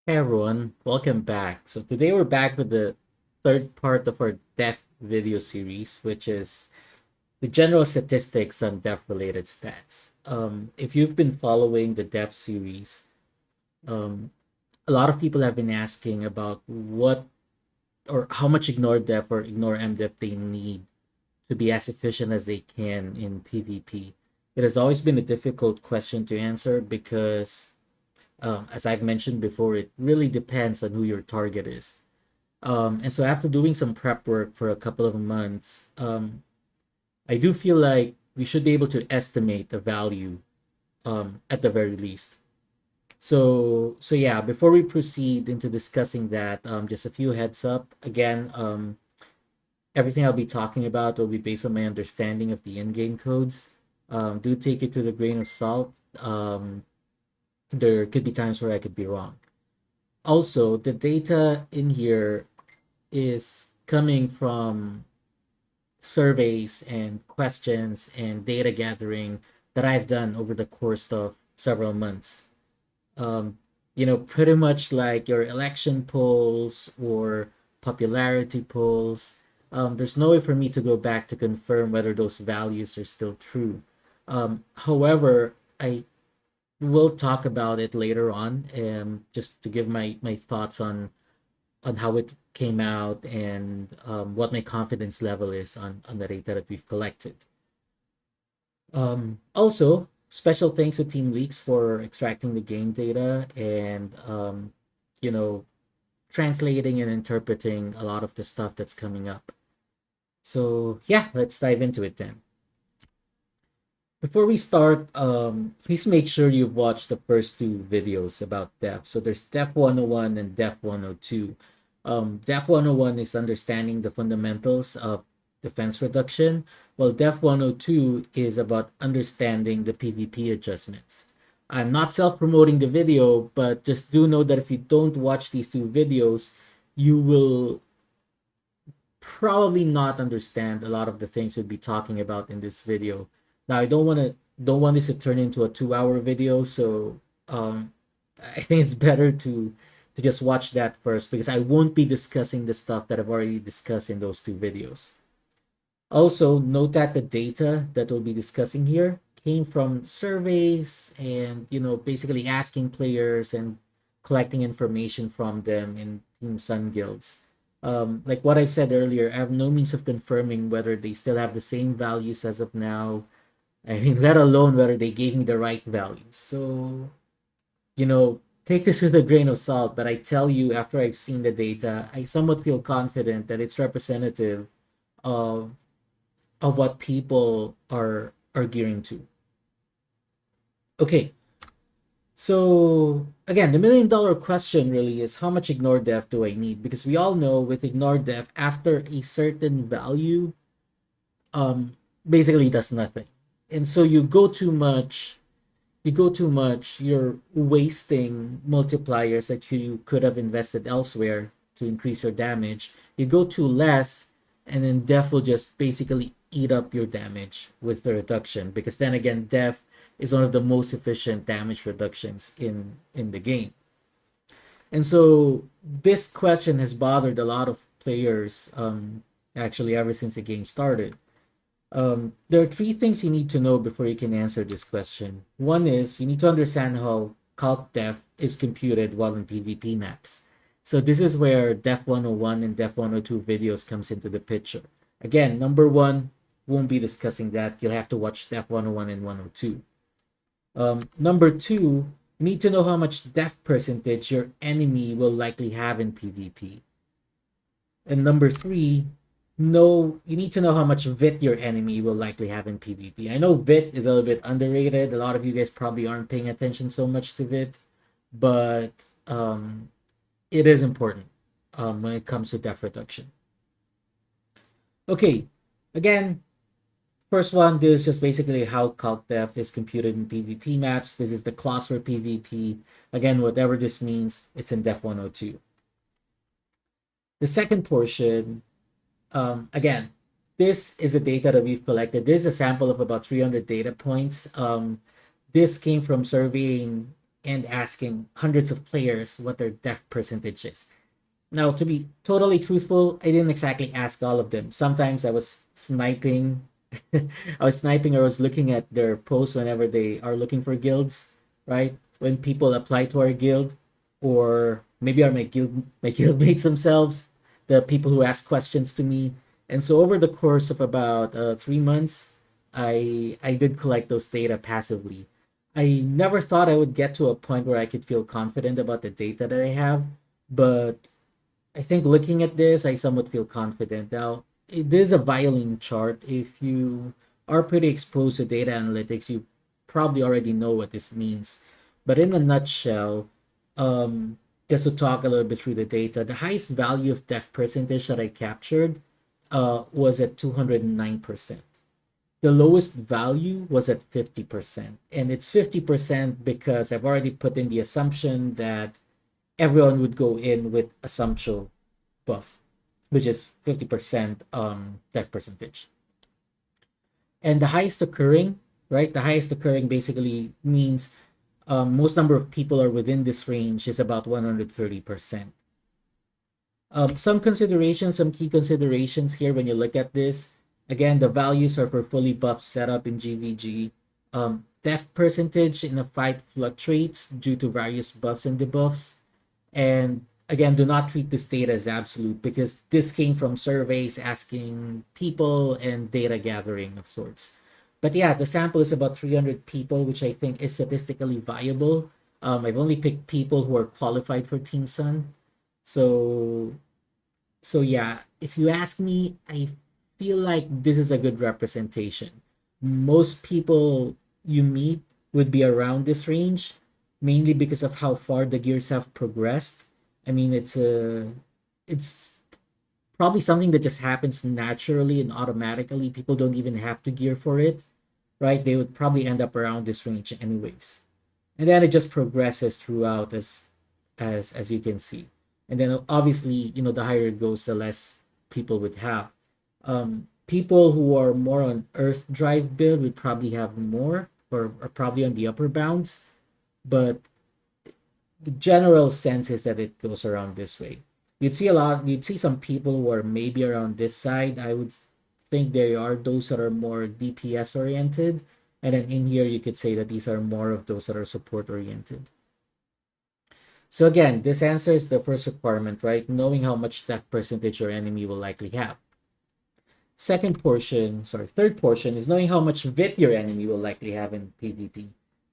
Hey everyone, welcome back. So today we're back with the third part of our DEF video series, which is the general statistics on DEF related stats. If you've been following the DEF series, um, a lot of people have been asking about what or how much IgnoreDef or IgnoreMDef they need to be as efficient as they can in PvP. It has always been a difficult question to answer because, as I've mentioned before, it really depends on who your target is. And so after doing some prep work for a couple of months, I do feel like we should be able to estimate the value at the very least. So yeah, before we proceed into discussing that, just a few heads up. Again, everything I'll be talking about will be based on my understanding of the in-game codes. Do take it with a grain of salt. There could be times where I could be wrong. Also, the data in here is coming from surveys and questions and data gathering that I've done over the course of several months. Um, pretty much like your election polls or popularity polls. There's no way for me to go back to confirm whether those values are still true. However, I will talk about it later on, just to give my thoughts on how it came out and what my confidence level is on the data that we've collected. Also, special thanks to Team Leaks for extracting the game data and you know translating and interpreting a lot of the stuff that's coming up. So yeah, let's dive into it then. Before we start, please make sure you've watched the first two videos about DEF. So there's DEF 101 and DEF 102. DEF 101 is understanding the fundamentals of defense reduction, while DEF 102 is about understanding the PvP adjustments. I'm not self-promoting the video, but just do know that if you don't watch these two videos, you will probably not understand a lot of the things we'll be talking about in this video. Now, I don't want this to turn into a 2 hour video, so I think it's better to just watch that first because I won't be discussing the stuff that I've already discussed in those two videos. Also, note that the data that we'll be discussing here came from surveys and basically asking players and collecting information from them in Team Sun guilds. Like what I've said earlier, I have no means of confirming whether they still have the same values as of now. I mean, let alone whether they gave me the right values. So, take this with a grain of salt, but I tell you, after I've seen the data, I somewhat feel confident that it's representative of what people are gearing to. Okay, so again, the $1 million question really is how much IgnoreDef do I need? Because we all know with IgnoreDef, after a certain value, um, basically does nothing. And so you go too much, you're wasting multipliers that you could have invested elsewhere to increase your damage. You go too less, and then Def will just basically eat up your damage with the reduction. Because then again, Def is one of the most efficient damage reductions in the game. And so this question has bothered a lot of players, actually ever since the game started. There are three things you need to know before you can answer this question. One is you need to understand how calc def is computed while in PvP maps. So this is where def 101 and def 102 videos comes into the picture. Again, number one, won't be discussing that. You'll have to watch def 101 and 102. Number two, you need to know how much def percentage your enemy will likely have in PvP. And number three, you need to know how much VIT your enemy will likely have in PvP. I know VIT is a little bit underrated. A lot of you guys probably aren't paying attention so much to VIT, but it is important when it comes to def reduction. Okay, again, first one, this is just basically how calc def is computed in PvP maps. This is the clause for PvP. Again, whatever this means, it's in def 102. The second portion, again, this is the data that we've collected. This is a sample of about 300 data points. This came from surveying and asking hundreds of players what their def percentage is. Now, to be totally truthful, I didn't exactly ask all of them. Sometimes I was sniping. I was sniping or I was looking at their posts whenever they are looking for guilds, right? When people apply to our guild, or maybe are my guild mates themselves, the people who ask questions to me. And so over the course of about 3 months, I did collect those data passively. I never thought I would get to a point where I could feel confident about the data that I have, but I think looking at this, I somewhat feel confident. Now, it is a violin chart. If you are pretty exposed to data analytics, you probably already know what this means. But in a nutshell, um, just to talk a little bit through the data, the highest value of def percentage that I captured was at 209%. The lowest value was at 50%. And it's 50% because I've already put in the assumption that everyone would go in with assumption buff, which is 50% def percentage. And the highest occurring, right? The highest occurring basically means most number of people are within this range is about 130%. Some considerations, some key considerations here when you look at this. Again, the values are for fully buffed setup in GVG. Def percentage in a fight fluctuates due to various buffs and debuffs. And again, do not treat this data as absolute because this came from surveys asking people and data gathering of sorts. But yeah, the sample is about 300 people, which I think is statistically viable. I've only picked people who are qualified for Team Sun. So, so yeah, if you ask me, I feel like this is a good representation. Most people you meet would be around this range, mainly because of how far the gears have progressed. I mean, it's probably something that just happens naturally and automatically. People don't even have to gear for it, right? They would probably end up around this range anyways. And then it just progresses throughout as you can see. And then obviously, the higher it goes, the less people would have. People who are more on Earth Drive build would probably have more, or probably on the upper bounds, but the general sense is that it goes around this way. You'd see some people who are maybe around this side. I would think there are those that are more DPS oriented, and then in here you could say that these are more of those that are support oriented. So again, this answers the first requirement, right? Knowing how much def percentage your enemy will likely have. Third portion is knowing how much VIT your enemy will likely have in PvP.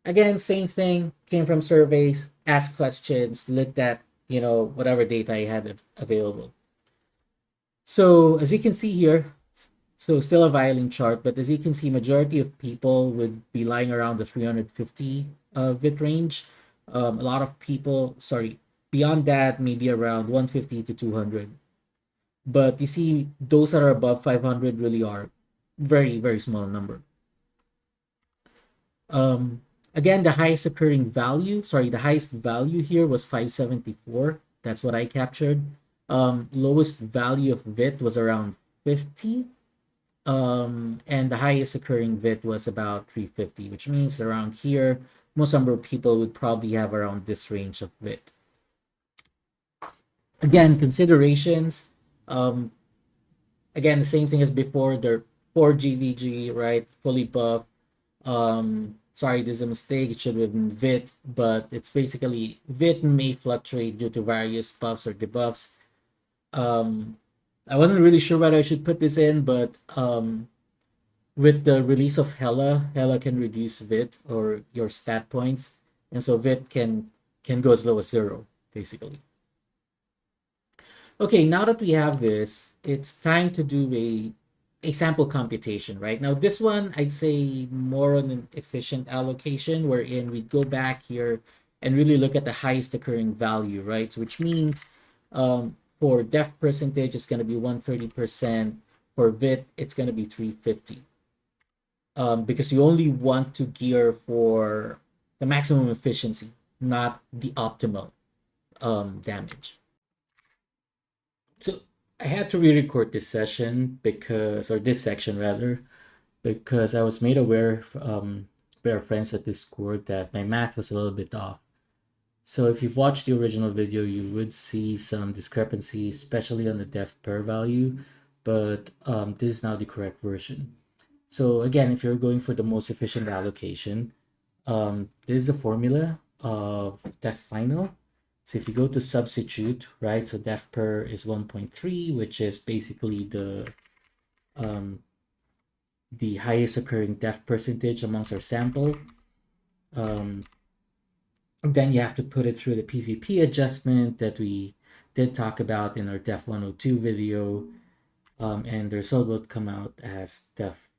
Again, same thing, came from surveys, asked questions, looked at, whatever data I had available. So as you can see here, so still a violin chart, but as you can see, majority of people would be lying around the 350 VIT range. A lot of people, beyond that, maybe around 150 to 200. But you see, those that are above 500 really are very, very small number. Again, the highest value here was 574. That's what I captured. Lowest value of VIT was around 50. And the highest occurring VIT was about 350, which means around here, most number of people would probably have around this range of VIT. Again, considerations. Again, the same thing as before. They're 4 GVG, right? Fully buff. Sorry, there's a mistake. It should have been VIT, but it's basically VIT may fluctuate due to various buffs or debuffs. I wasn't really sure whether I should put this in, but with the release of Hela can reduce VIT or your stat points, and so VIT can go as low as 0, basically. Okay, now that we have this, it's time to do a sample computation, right? Now this one, I'd say more on an efficient allocation wherein we go back here and really look at the highest occurring value, right? So which means for def percentage, it's going to be 130%. For VIT, it's going to be 350. Because you only want to gear for the maximum efficiency, not the optimal damage. So I had to re-record this session or this section rather, because I was made aware by our friends at Discord that my math was a little bit off. So if you've watched the original video, you would see some discrepancies, especially on the def per value, but this is now the correct version. So again, if you're going for the most efficient allocation, this is a formula of def final. So if you go to substitute, right, so def per is 1.3, which is basically um, the highest occurring def percentage amongst our sample. Then you have to put it through the PVP adjustment that we did talk about in our DEF102 video, and the result will come out as def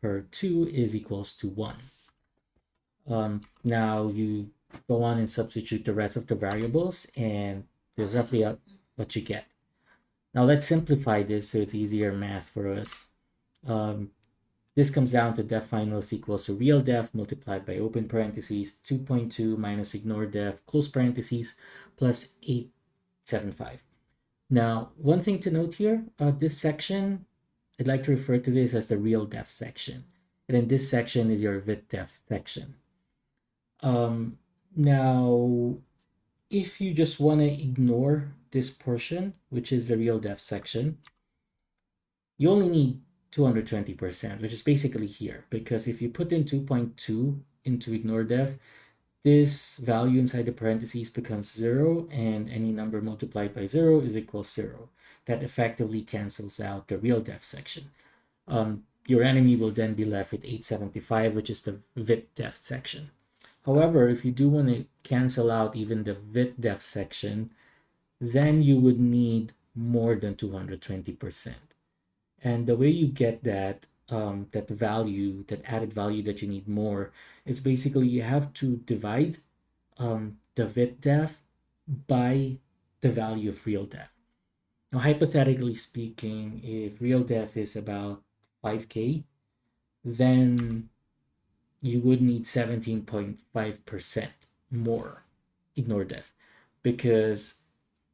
per 2 is equals to 1. Now you go on and substitute the rest of the variables, and there's roughly what you get. Now let's simplify this so it's easier math for us. This comes down to def final is equals to real def multiplied by open parentheses 2.2 minus IgnoreDef close parentheses plus 875. Now, one thing to note here, this section, I'd like to refer to this as the real def section. And then this section is your VitDef section. Now, if you just want to ignore this portion, which is the real def section, you only need 220%, which is basically here, because if you put in 2.2 into IgnoreDef, this value inside the parentheses becomes 0, and any number multiplied by 0 is equals 0. That effectively cancels out the real def section. Your enemy will then be left with 875, which is the VitDef section. However, if you do want to cancel out even the VitDef section, then you would need more than 220%. And the way you get that that value, that added value that you need more, is basically you have to divide the VitDef by the value of real def. Now, hypothetically speaking, if real def is about 5K, then you would need 17.5% more IgnoreDef, because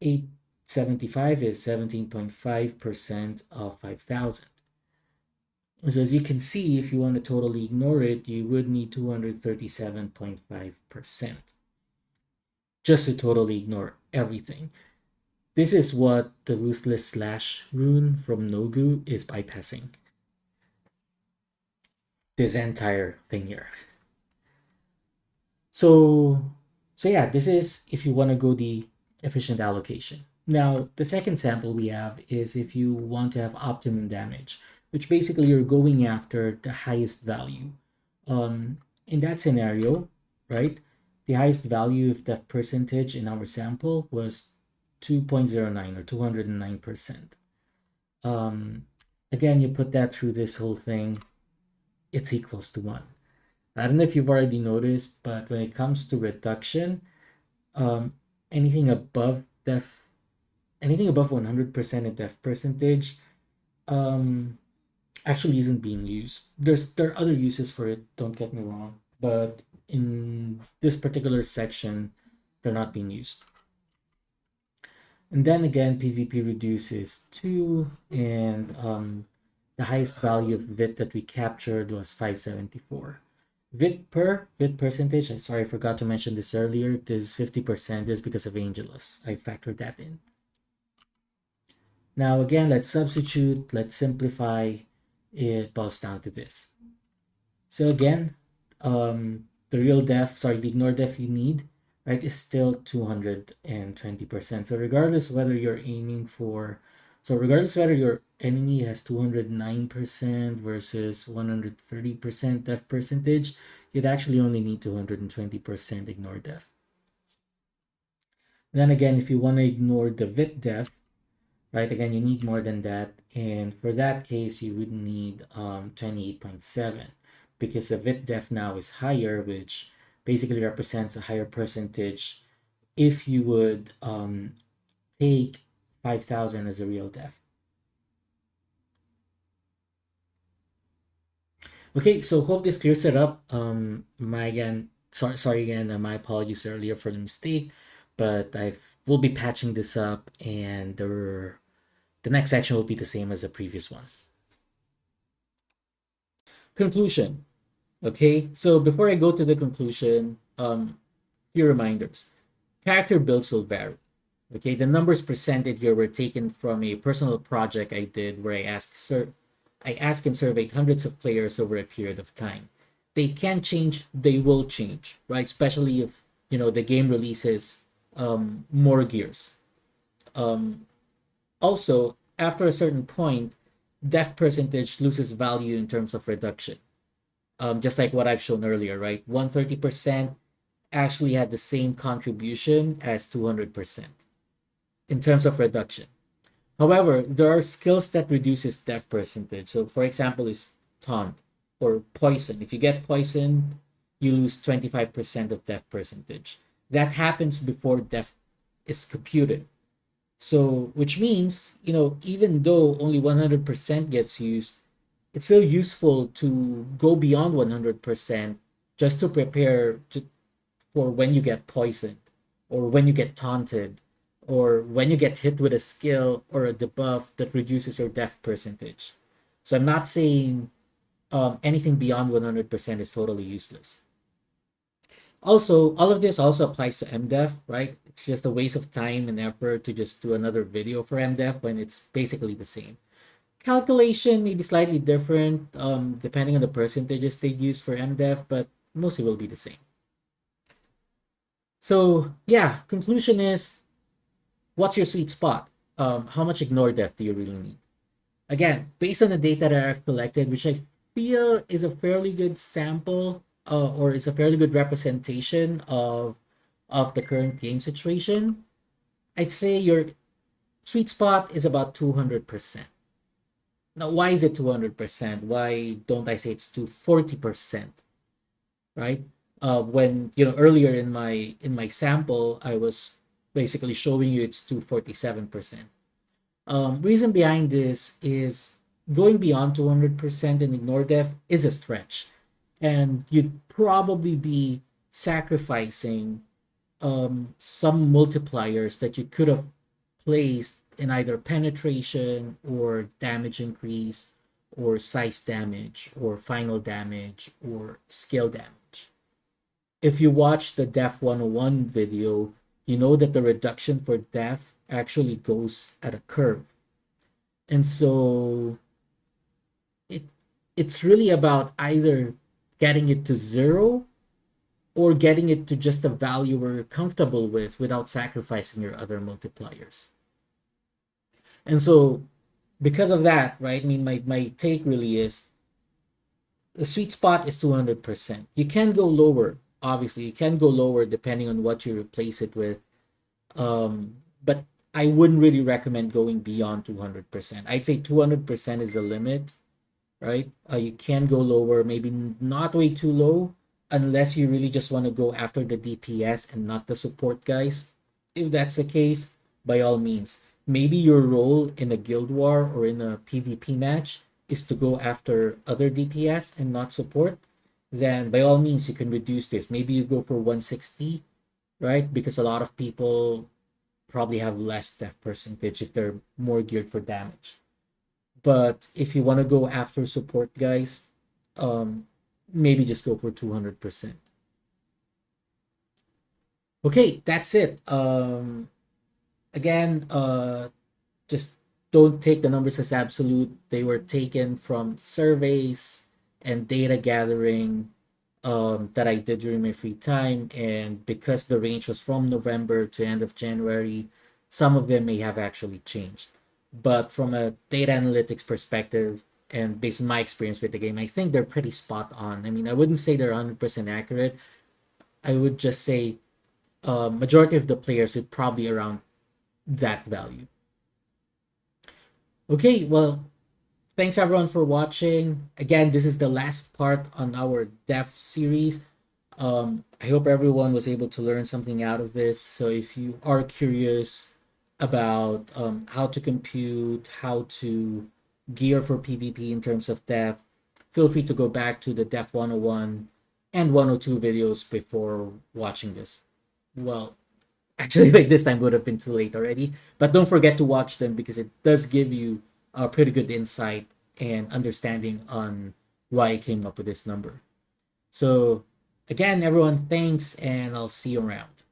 875 is 17.5% of 5,000. So as you can see, if you want to totally ignore it, you would need 237.5% just to totally ignore everything. This is what the Ruthless Slash rune from Nogu is bypassing. This entire thing here. So yeah, this is if you want to go the efficient allocation. Now, the second sample we have is if you want to have optimum damage, which basically you're going after the highest value. In that scenario, right, the highest value of that percentage in our sample was 2.09 or 209%. Again, you put that through this whole thing, it's equals to 1. I don't know if you've already noticed, but when it comes to reduction, anything above 100% in def percentage actually isn't being used. There are other uses for it, don't get me wrong, but in this particular section, they're not being used. And then again, PvP reduces 2, and the highest value of VIT that we captured was 574. VIT percentage, sorry, I forgot to mention this earlier, this 50% is because of Angelus. I factored that in. Now again, let's substitute, let's simplify. It boils down to this. So again, the IgnoreDef you need, right, is still 220%. So regardless whether you're aiming for, regardless whether your enemy has 209% versus 130% def percentage, you'd actually only need 220% IgnoreDef. Then again, if you want to ignore the VitDef, right, again, you need more than that. And for that case, you would need 28.7, because the VitDef now is higher, which basically represents a higher percentage if you would take 5,000 as a real def. Okay, so hope this clears it up. Sorry again, my apologies earlier for the mistake, but we'll be patching this up, and the next section will be the same as the previous one. Conclusion. Okay, so before I go to the conclusion, few reminders. Character builds will vary. Okay, the numbers presented here were taken from a personal project I did where I asked and surveyed hundreds of players over a period of time. They can change, they will change, right? Especially if the game releases more gears. Um, Also, after a certain point, def percentage loses value in terms of reduction. Just like what I've shown earlier, right? 130% actually had the same contribution as 200% in terms of reduction. However, there are skills that reduces def percentage. So for example, is taunt or poison. If you get poisoned, you lose 25% of def percentage. That happens before def is computed. So, which means, even though only 100% gets used, it's still useful to go beyond 100% just to prepare for when you get poisoned or when you get taunted or when you get hit with a skill or a debuff that reduces your def percentage. So I'm not saying anything beyond 100% is totally useless. Also, all of this also applies to MDEF, right? It's just a waste of time and effort to just do another video for MDEF when it's basically the same. Calculation may be slightly different depending on the percentages they use for MDEF, but mostly will be the same. So yeah, conclusion is, what's your sweet spot? How much IgnoreDef do you really need? Again, based on the data that I've collected, which I feel is a fairly good sample or is a fairly good representation of the current game situation, I'd say your sweet spot is about 200%. Now, why is it 200%? Why don't I say it's 240%? Right? When earlier in my sample, I was basically showing you it's 247%. Reason behind this is going beyond 200% in IgnoreDef is a stretch, and you'd probably be sacrificing some multipliers that you could have placed in either penetration or damage increase or size damage or final damage or skill damage. If you watch the DEF101 video, you know that the reduction for def actually goes at a curve. And so it's really about either getting it to zero or getting it to just a value we're comfortable with without sacrificing your other multipliers. And so because of that, right, I mean, my take really is the sweet spot is 200%. You can go lower, obviously. You can go lower depending on what you replace it with. But I wouldn't really recommend going beyond 200%. I'd say 200% is the limit, right? You can go lower, maybe not way too low, unless you really just want to go after the DPS and not the support guys. If that's the case, by all means. Maybe your role in a guild war or in a PvP match is to go after other DPS and not support. Then by all means, you can reduce this. Maybe you go for 160, right? Because a lot of people probably have less def percentage if they're more geared for damage. But if you want to go after support guys, maybe just go for 200%. Okay, that's it. Again, just don't take the numbers as absolute. They were taken from surveys and data gathering that I did during my free time. And because the range was from November to end of January, some of them may have actually changed. But from a data analytics perspective, and based on my experience with the game, I think they're pretty spot on. I mean, I wouldn't say they're 100% accurate. I would just say majority of the players would probably around that value. Okay, well, thanks everyone for watching. Again, this is the last part on our DEF series. I hope everyone was able to learn something out of this. So if you are curious about how to compute, how to gear for PvP in terms of DEF, feel free to go back to the DEF 101 and 102 videos before watching this. Well, actually, like this time would have been too late already. But don't forget to watch them because it does give you a pretty good insight and understanding on why I came up with this number. So again, everyone, thanks, and I'll see you around.